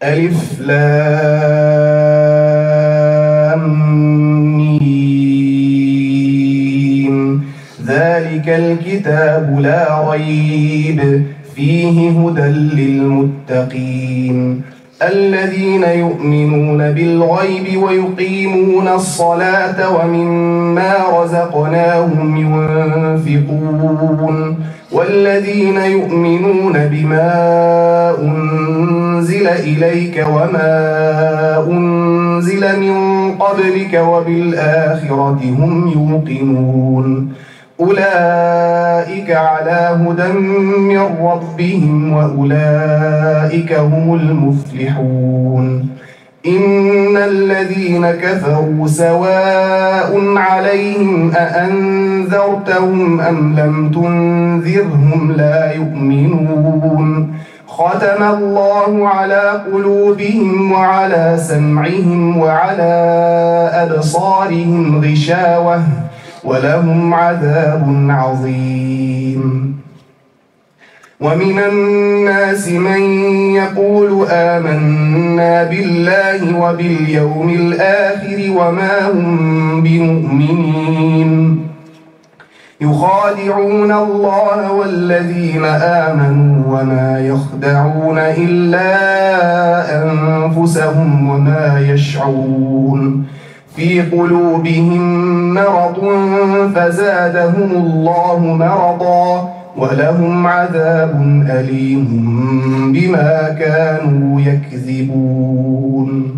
ألف لام ميم. ذلك الكتاب لا ريب فيه هدى للمتقين الذين يؤمنون بالغيب ويقيمون الصلاة ومما رزقناهم ينفقون والذين يؤمنون بما أنزل إليك وما أنزل من قبلك وبالآخرة هم يوقنون أولئك على هدى من ربهم وأولئك هم المفلحون إن الذين كفروا سواء عليهم أأنذرتهم أم لم تنذرهم لا يؤمنون ختم الله على قلوبهم وعلى سمعهم وعلى أبصارهم غشاوة ولهم عذاب عظيم ومن الناس من يقول آمنا بالله وباليوم الآخر وما هم بمؤمنين يخادعون الله والذين آمنوا وما يخدعون إلا أنفسهم وما يشعرون في قلوبهم مرض فزادهم الله مرضا ولهم عذاب أليم بما كانوا يكذبون.